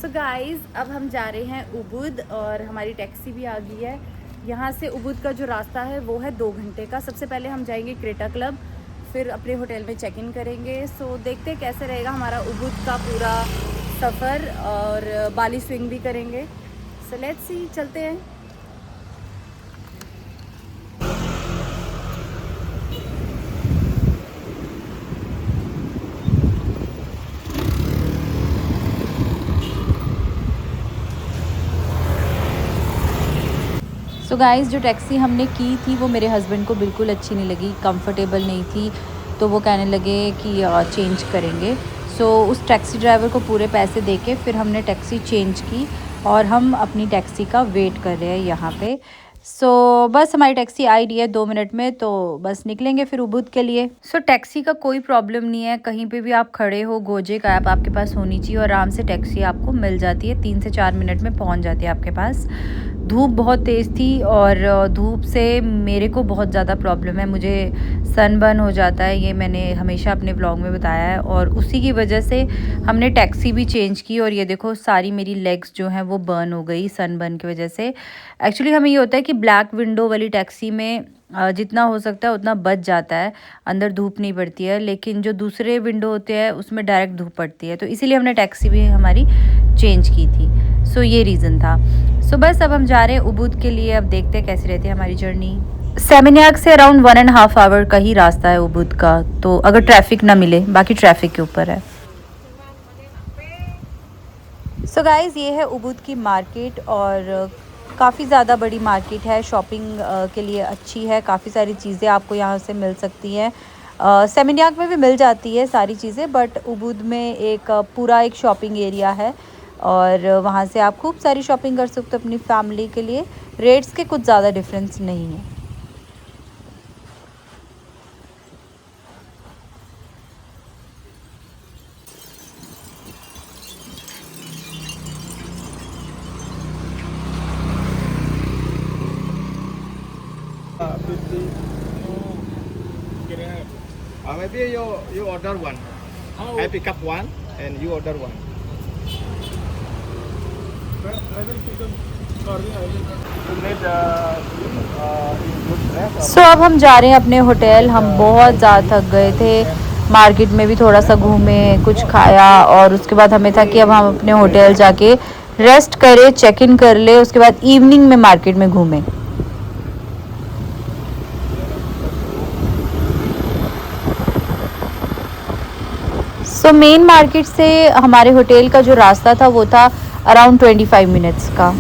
So guys अब हम जा रहे हैं उबुद और हमारी टैक्सी भी आ गई है। यहाँ से उबुद का जो रास्ता है वो है 2 घंटे का। सबसे पहले हम जाएंगे क्रेटा क्लब, फिर अपने होटल में चेक इन करेंगे। सो देखते हैं कैसे रहेगा हमारा उबुद का पूरा सफ़र और बाली स्विंग भी करेंगे। सो लेट्स सी, चलते हैं। सो गाइस जो टैक्सी हमने की थी वो मेरे हस्बैंड को बिल्कुल अच्छी नहीं लगी, कंफर्टेबल नहीं थी, तो वो कहने लगे कि चेंज करेंगे। सो उस टैक्सी ड्राइवर को पूरे पैसे देके फिर हमने टैक्सी चेंज की और हम अपनी टैक्सी का वेट कर रहे हैं यहाँ पे। सो बस हमारी टैक्सी आई रही है 2 मिनट में, तो बस निकलेंगे फिर उबुद के लिए। सो टैक्सी का कोई प्रॉब्लम नहीं है, कहीं पे भी आप खड़े हो गोजेक ऐप आपके पास होनी चाहिए और आराम से टैक्सी आपको मिल जाती है। 3 से 4 मिनट में पहुँच जाती है आपके पास। धूप बहुत तेज़ थी और धूप से मेरे को बहुत ज़्यादा प्रॉब्लम है, मुझे सनबर्न हो जाता है, ये मैंने हमेशा अपने व्लॉग में बताया है। और उसी की वजह से हमने टैक्सी भी चेंज की और ये देखो सारी मेरी लेग्स जो हैं वो बर्न हो गई सनबर्न की वजह से। एक्चुअली हमें ये होता है कि ब्लैक विंडो वाली टैक्सी में जितना हो सकता है उतना बच जाता है, अंदर धूप नहीं पड़ती है, लेकिन जो दूसरे विंडो होते हैं उसमें डायरेक्ट धूप पड़ती है, तो इसीलिए हमने टैक्सी भी हमारी चेंज की थी। सो ये रीज़न था। सो बस अब हम जा रहे हैं उबुद के लिए। अब देखते हैं कैसी रहती है हमारी जर्नी। सेमिनियाक से अराउंड 1.5 आवर का ही रास्ता है उबुद का, तो अगर ट्रैफिक ना मिले, बाकी ट्रैफिक के ऊपर है। सो गाइज़ ये है उबुद की मार्केट और काफ़ी ज़्यादा बड़ी मार्केट है, शॉपिंग के लिए अच्छी है, काफ़ी सारी चीज़ें आपको यहाँ से मिल सकती हैं। सेमिनियाक में भी मिल जाती है सारी चीज़ें, बट उबुद में एक पूरा एक शॉपिंग एरिया है और वहाँ से आप खूब सारी शॉपिंग कर सकते हो अपनी फैमिली के लिए। रेट्स के कुछ ज़्यादा डिफरेंस नहीं है। Maybe you order one. I pick up one and you order one. I will pick up. Sorry, I will. You need good dress. सो अब हम जा रहे हैं अपने होटल। हम बहुत ज़्यादा थक गए थे, मार्केट में भी थोड़ा सा घूमे, कुछ खाया और उसके बाद हमें था कि अब हम अपने होटल जाके रेस्ट करें, चेक इन कर ले, उसके बाद इवनिंग में मार्केट में घूमें। सो मेन मार्केट से हमारे होटल का जो रास्ता था वो था अराउंड 25 मिनट्स का।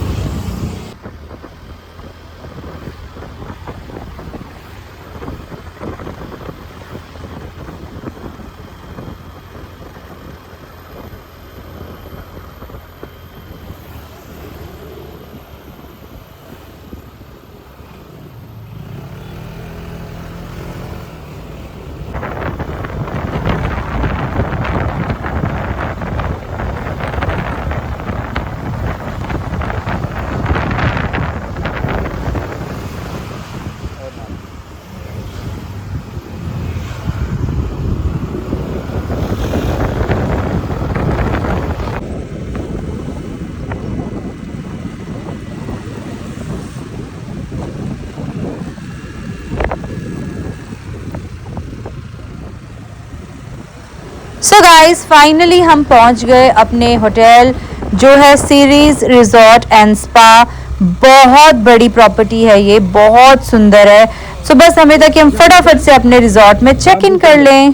सो गाइस फाइनली हम पहुंच गए अपने होटल, जो है सीरीज रिजॉर्ट एंड स्पा। बहुत बड़ी प्रॉपर्टी है ये, बहुत सुंदर है। सो बस हमें था कि हम फटाफट से अपने रिजॉर्ट में चेक इन कर लें।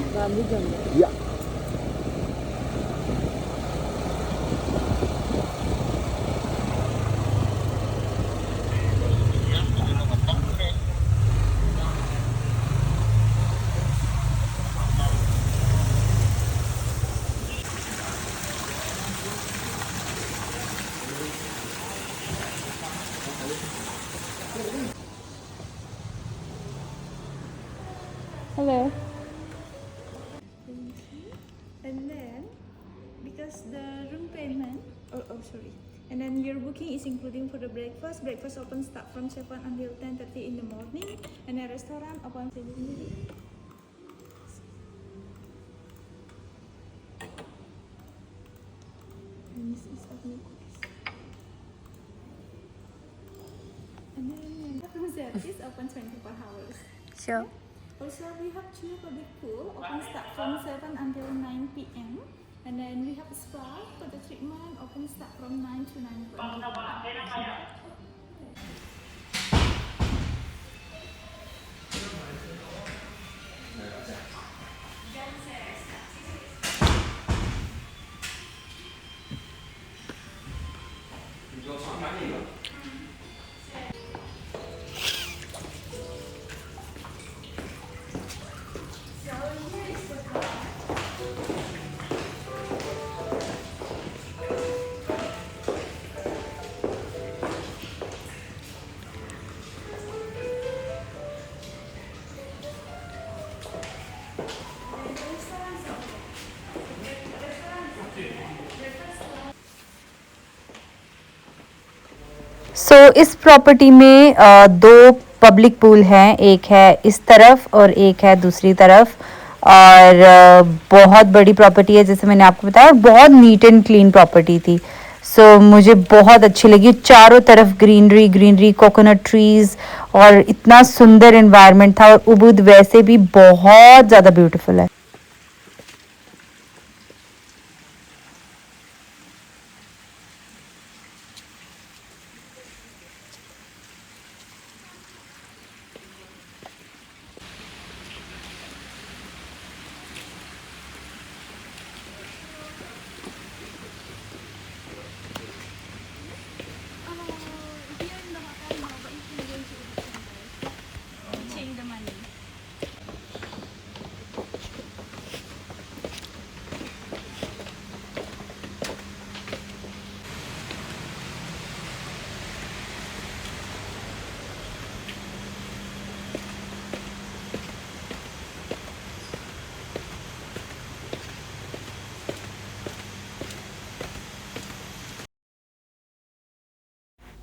Hello. And then, because the room payment, sorry, and then your booking is including for the breakfast. Breakfast open start from 7 until 10:30 in the morning, and the restaurant open 7. And this is me cookies. And then room service open 24 hours. Sure. Also, we have 2 public pool, open start from 7 until 9 p.m. And then we have a spa for the treatment, open start from 9 to 9:20. सो इस property में 2 public pool हैं, एक है इस तरफ और एक है दूसरी तरफ, और बहुत बड़ी प्रॉपर्टी है जैसे मैंने आपको बताया, और बहुत नीट एंड क्लीन प्रॉपर्टी थी। सो मुझे बहुत अच्छी लगी, चारों तरफ ग्रीनरी ग्रीनरी, कोकोनट ट्रीज, और इतना सुंदर एनवायरनमेंट था, और उबुद वैसे भी बहुत ज़्यादा ब्यूटीफुल है।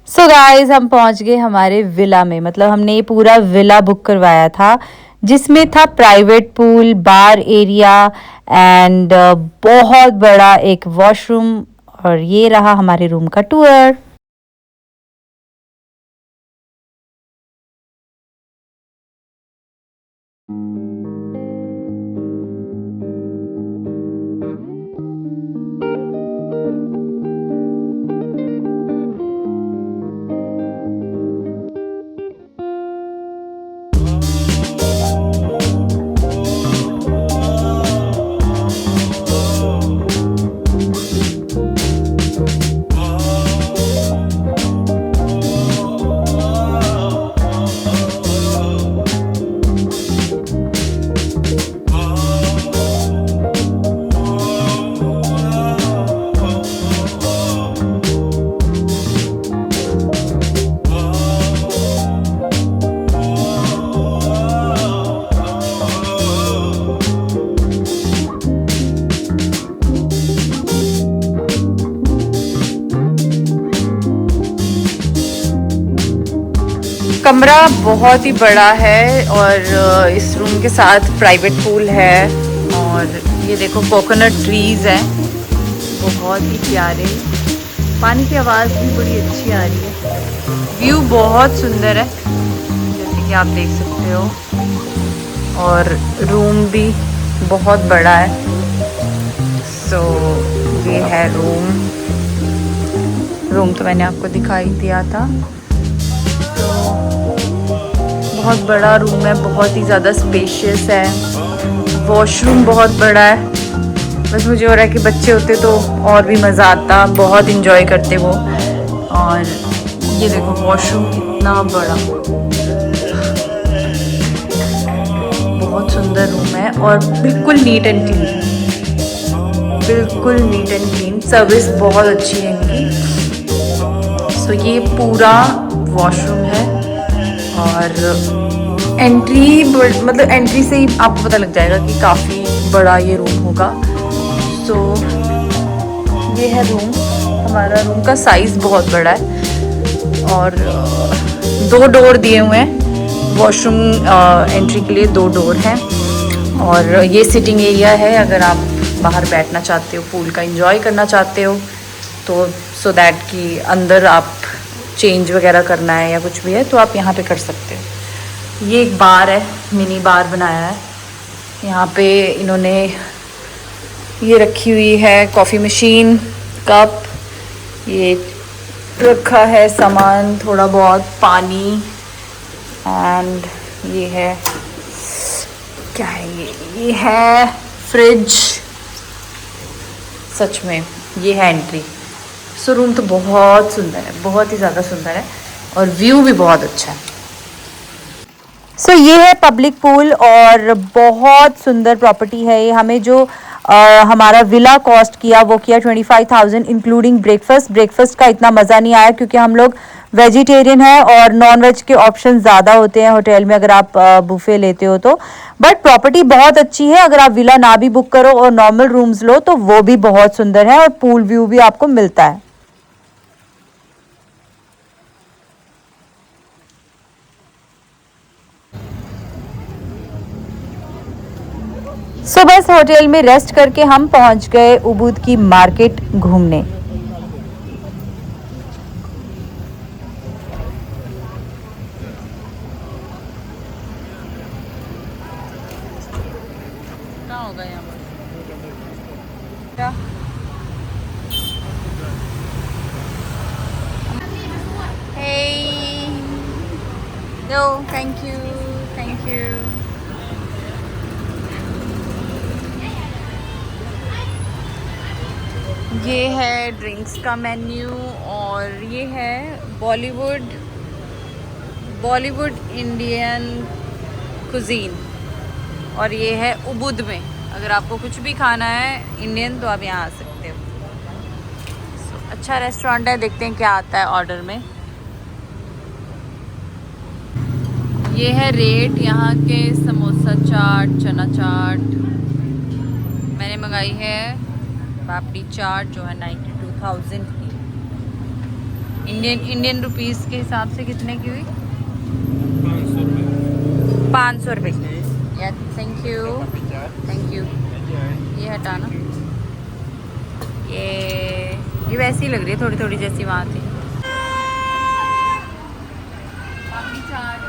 सो गाइज हम पहुंच गए हमारे विला में, मतलब हमने ये पूरा विला बुक करवाया था जिसमें था private pool, bar area and बहुत बड़ा एक वॉशरूम, और ये रहा हमारे रूम का टूर। कमरा बहुत ही बड़ा है, और इस रूम के साथ प्राइवेट पूल है, और ये देखो कोकोनट ट्रीज हैं, वो बहुत ही प्यारे, पानी की आवाज़ भी बड़ी अच्छी आ रही है, व्यू बहुत सुंदर है जैसे कि आप देख सकते हो, और रूम भी बहुत बड़ा है। सो ये है रूम तो मैंने आपको दिखाई दिया था। तो बहुत बड़ा रूम है, बहुत ही ज़्यादा स्पेशियस है, वॉशरूम बहुत बड़ा है, बस मुझे हो रहा है कि बच्चे होते तो और भी मज़ा आता, बहुत इंजॉय करते वो। और ये देखो वॉशरूम कितना बड़ा, बहुत सुंदर रूम है, और बिल्कुल नीट एंड क्लीन, बिल्कुल नीट एंड क्लीन, सर्विस बहुत अच्छी है इनकी। सो ये पूरा वॉशरूम है, और एंट्री मतलब एंट्री से ही आपको पता लग जाएगा कि काफ़ी बड़ा ये रूम होगा। सो ये है रूम, हमारा रूम का साइज़ बहुत बड़ा है, और 2 डोर दिए हुए हैं वॉशरूम एंट्री के लिए, 2 डोर हैं, और ये सिटिंग एरिया है, अगर आप बाहर बैठना चाहते हो, पूल का एंजॉय करना चाहते हो तो सो दैट कि अंदर आप चेंज वगैरह करना है या कुछ भी है तो आप यहाँ पे कर सकते हो। ये एक बार है, मिनी बार बनाया है। यहाँ पे इन्होंने ये रखी हुई है कॉफ़ी मशीन, कप, ये रखा है सामान थोड़ा बहुत, पानी, एंड ये है क्या है ये है फ्रिज। सच में ये है एंट्री। सो रूम तो बहुत सुंदर है, बहुत ही ज़्यादा सुंदर है और व्यू भी बहुत अच्छा है। सो ये है पब्लिक पूल और बहुत सुंदर प्रॉपर्टी है ये। हमें जो हमारा विला कॉस्ट किया वो किया 25,000 इंक्लूडिंग ब्रेकफास्ट। ब्रेकफास्ट का इतना मज़ा नहीं आया क्योंकि हम लोग वेजिटेरियन है और नॉन वेज के ऑप्शन ज़्यादा होते हैं होटल में अगर आप बुफे लेते हो तो। बट प्रॉपर्टी बहुत अच्छी है, अगर आप विला ना भी बुक करो और नॉर्मल रूम्स लो तो वो भी बहुत सुंदर है और पूल व्यू भी आपको मिलता है। सो बस होटल में रेस्ट करके हम पहुंच गए उबूद की मार्केट घूमने। क्या होगा यहाँ पर? Hey, no, thank you, thank you. ये है ड्रिंक्स का मेन्यू और ये है बॉलीवुड इंडियन कुजीन और ये है उबुद में। अगर आपको कुछ भी खाना है इंडियन तो आप यहाँ आ सकते हो। अच्छा रेस्टोरेंट है, देखते हैं क्या आता है ऑर्डर में। ये है रेट यहाँ के समोसा चाट, चना चाट। मैंने मंगाई है पापड़ी चाट जो है 92,000 की। इंडियन रुपीस के हिसाब से कितने की हुई? 500 रुपये। या थैंक यू। ये हटाना। ये वैसी ही लग रही है थोड़ी थोड़ी जैसी वहाँ थी। पापड़ी चाट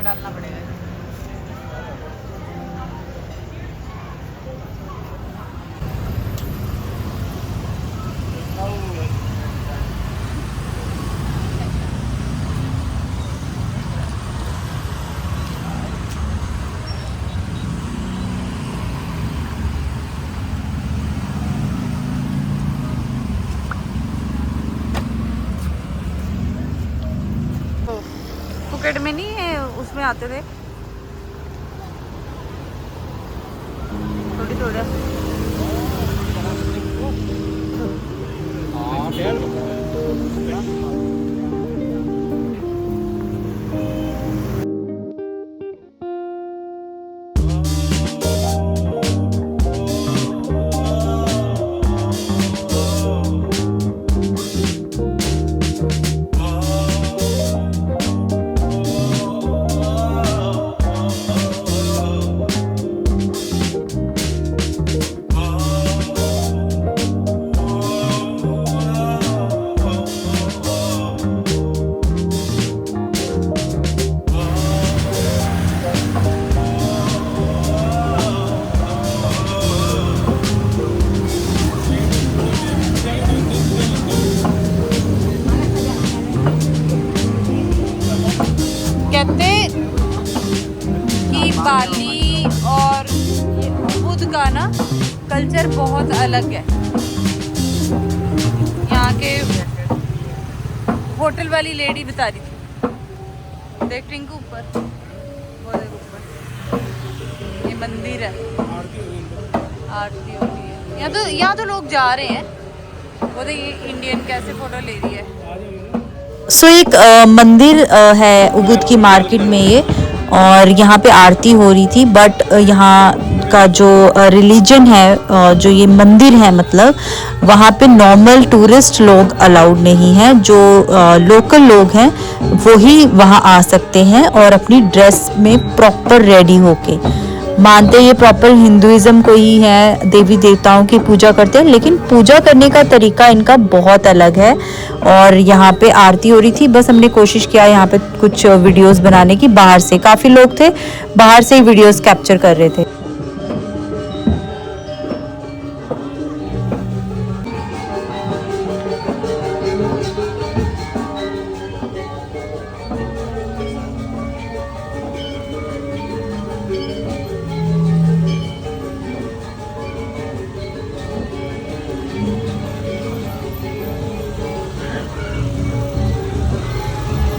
डालना पड़ेगा। पॉकेट में नहीं है, उसमें आते थे थोड़ी थोड़ा। बाली और उबूद का ना कल्चर बहुत अलग है। यहाँ के होटल वाली लेडी बता रही थी, देख टिंकू ऊपर, वो देख ऊपर ये मंदिर है, आरती होती है। यहाँ तो लोग जा रहे हैं, दे ये इंडियन कैसे फोटो ले रही है। सो एक मंदिर है उबुद की मार्केट में ये, और यहाँ पे आरती हो रही थी, बट यहाँ का जो रिलीजन है, जो ये मंदिर है, मतलब वहाँ पे नॉर्मल टूरिस्ट लोग अलाउड नहीं है। जो लोकल लोग हैं वो ही वहाँ आ सकते हैं और अपनी ड्रेस में प्रॉपर रेडी होके। मानते ये प्रॉपर हिंदुइज्म को ही है, देवी देवताओं की पूजा करते हैं, लेकिन पूजा करने का तरीका इनका बहुत अलग है। और यहाँ पे आरती हो रही थी, बस हमने कोशिश किया यहाँ पे कुछ वीडियोस बनाने की। बाहर से काफ़ी लोग थे, बाहर से ही वीडियोस कैप्चर कर रहे थे।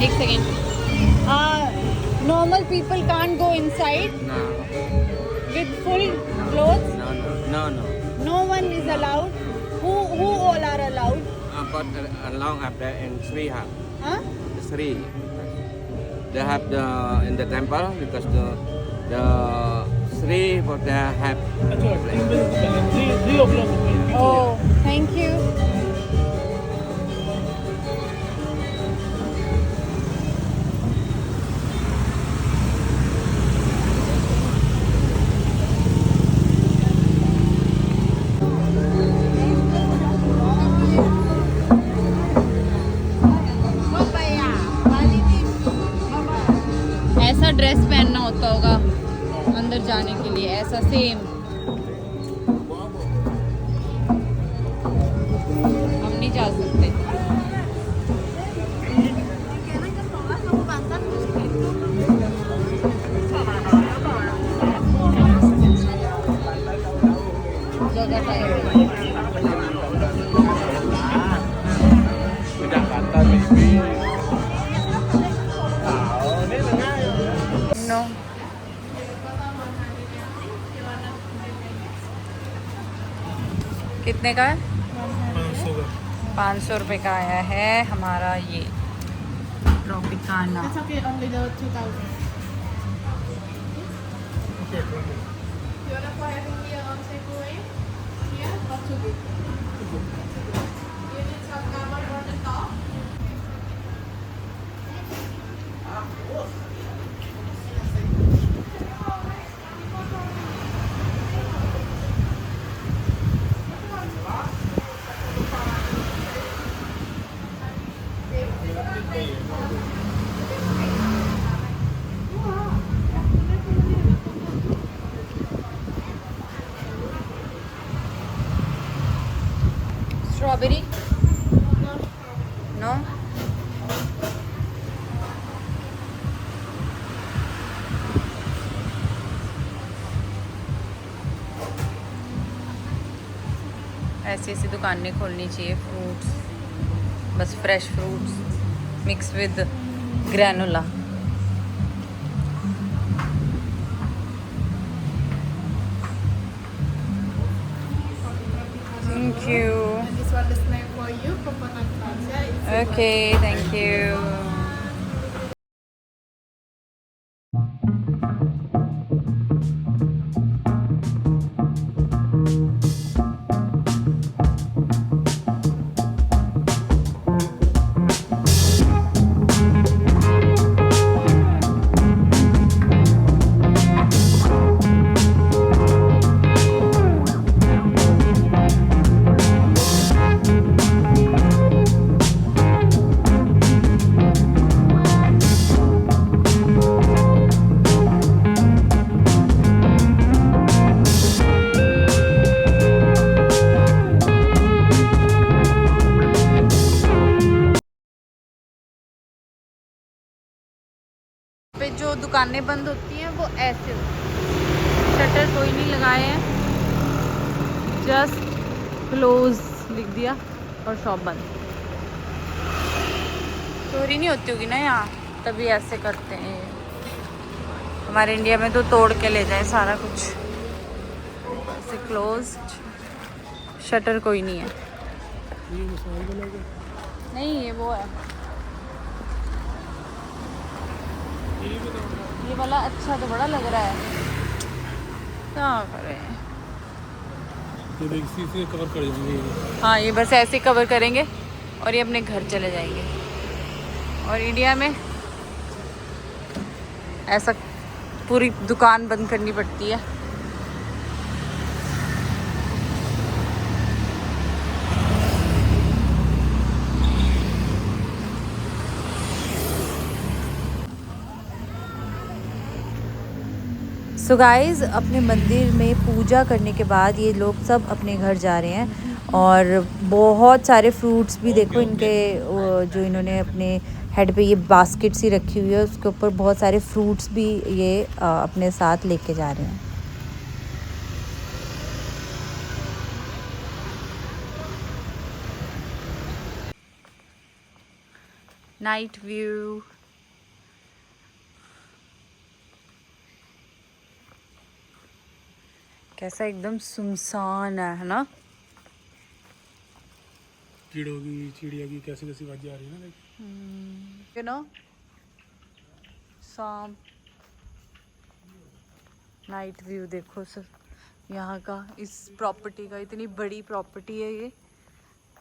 एक second, normal people can't go inside No, with full clothes, no. no one is allowed. Who all are allowed? But along up there in Sri have Huh? Sri, they have the in the temple because the Sri for they have. अच्छा 3 o'clock. Oh, thank you. ऐसा dress पहनना होता होगा अंदर जाने के लिए, ऐसा सेम। हम नहीं जा सकते। जगह टाइम Jakarta maybe. नो। कितने का है? 500 रुपये का आया है हमारा ये Tropicana. It's okay, only the 2,000. You wanna put everything here on takeaway? Here or too big? You need some cover on the top. Strawberry no. ऐसी ऐसी दुकानें खोलनी चाहिए, फ्रूट्स, बस fresh fruits mix with granola. Thank you. And this one is made for you, coconut nuts. Yeah, it's okay, thank you. पे जो दुकानें बंद होती हैं वो ऐसे होती हैं, शटर कोई नहीं लगाए हैं, जस्ट क्लोज लिख दिया और शॉप बंद। चोरी नहीं होती होगी ना यहाँ, तभी ऐसे करते हैं। हमारे इंडिया में तो तोड़ के ले जाए सारा कुछ, ऐसे क्लोज, शटर कोई नहीं है। ये मसाज वाला का नहीं ये वो है, ये भी तो ये वाला अच्छा तो बड़ा लग रहा है, क्या करें। ये देख इसी से कवर कर जाएंगे ये। हाँ ये बस ऐसे कवर करेंगे और ये अपने घर चले जाएंगे। और इंडिया में ऐसा पूरी दुकान बंद करनी पड़ती है। सो गाइज़ अपने मंदिर में पूजा करने के बाद ये लोग सब अपने घर जा रहे हैं और बहुत सारे फ्रूट्स भी देखो इनके जो इन्होंने अपने हेड पे ये बास्केट सी रखी हुई है उसके ऊपर बहुत सारे फ्रूट्स भी ये अपने साथ लेके जा रहे हैं। नाइट व्यू, कैसा एकदम सुनसान है ना। कीड़ों की चिड़िया की कैसी कैसी आवाजें आ रही है ना देख। यू नो शाम नाइट व्यू देखो सर यहाँ का, इस प्रॉपर्टी का। इतनी बड़ी प्रॉपर्टी है ये,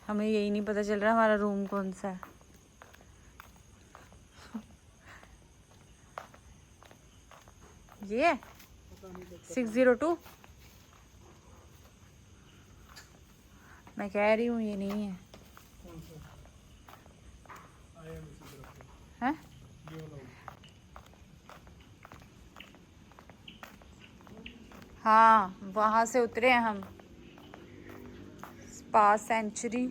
हमें यही नहीं पता चल रहा हमारा रूम कौन सा है। ये 602 मैं कह रही हूँ ये नहीं है। हैं? हाँ वहाँ से उतरे हैं हम, स्पा सेंचुरी।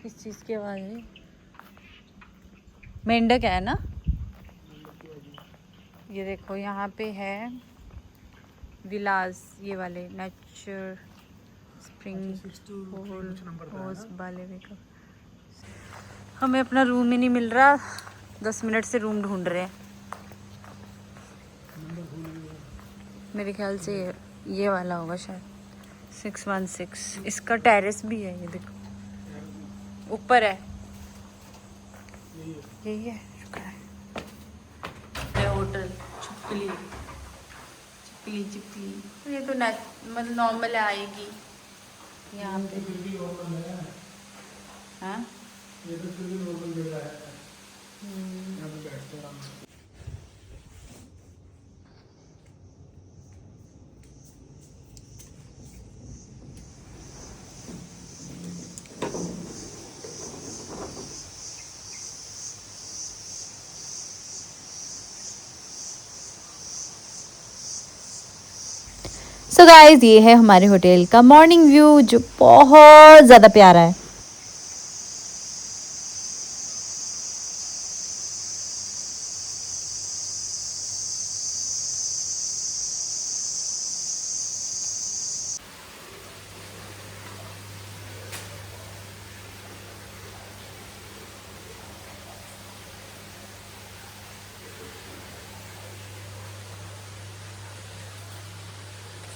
किस चीज़ की आवाज़ है? मेंढक है ना। ये देखो यहाँ पे है विलास, ये वाले नेचर स्प्रिंग होस वाले देखो। हमें अपना रूम ही नहीं मिल रहा, 10 मिनट से रूम ढूंढ रहे हैं। मेरे ख्याल से ये वाला होगा शायद 616। इसका टेरेस भी है, ये देखो ऊपर है। यही है, शुक्र है। होटल चिपली चिपली चिपली, ये तो मतलब नॉर्मल आएगी यहाँ पे। हाँ ये तो फिर भी नॉर्मल जगह है, यहाँ पे बैठते हैं आराम से। सो गाइस ये है हमारे होटल का मॉर्निंग व्यू जो बहुत ज़्यादा प्यारा है।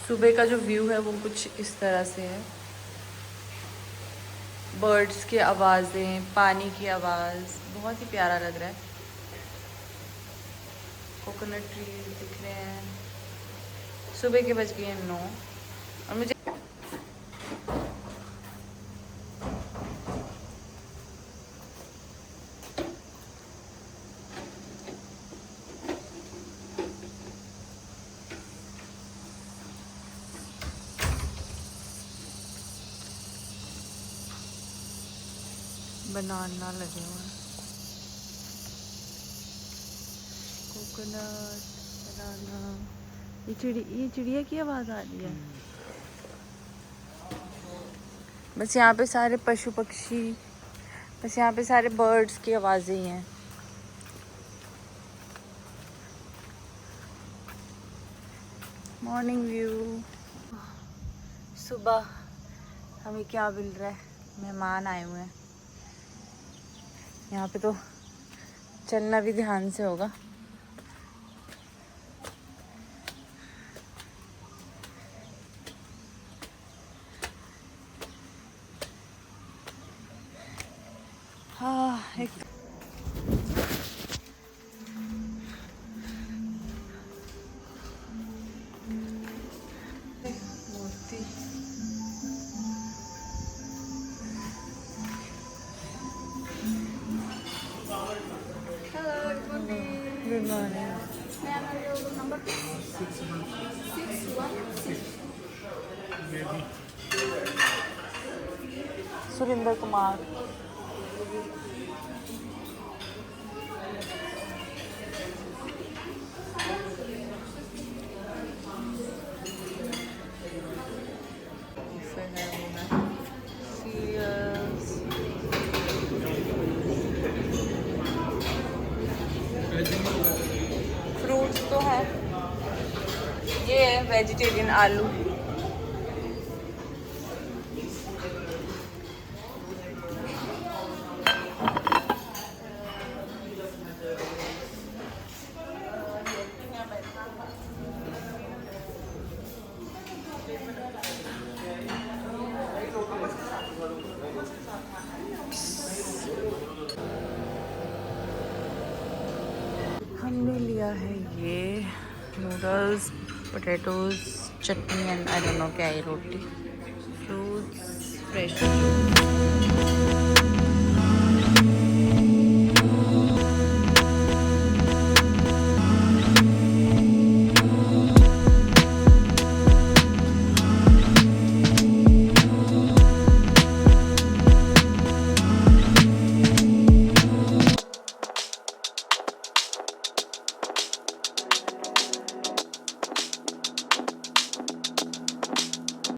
सुबह का जो व्यू है वो कुछ इस तरह से है। बर्ड्स की आवाज़ें, पानी की आवाज़, बहुत ही प्यारा लग रहा है। कोकोनट ट्री दिख रहे हैं। सुबह के बज गए हैं 9 और मुझे बनाना लगे हुए हैं। कोकोनट, बनाना। ये चिड़िया की आवाज़ आ रही है। बस यहाँ पे सारे पशु पक्षी, बस यहाँ पे सारे बर्ड्स की आवाज़ें ही हैं। Morning view. सुबह हमें क्या मिल रहा है, मेहमान आए हुए हैं। यहाँ पे तो चलना भी ध्यान से होगा। number please? 616. Maybe. Surinder Kumar. Fruits तो है, ये है वेजिटेरियन आलू। हमने लिया है ये noodles, potatoes, chutney and I don't know क्या है, रोटी, फ्रूट्स, फ्रेश।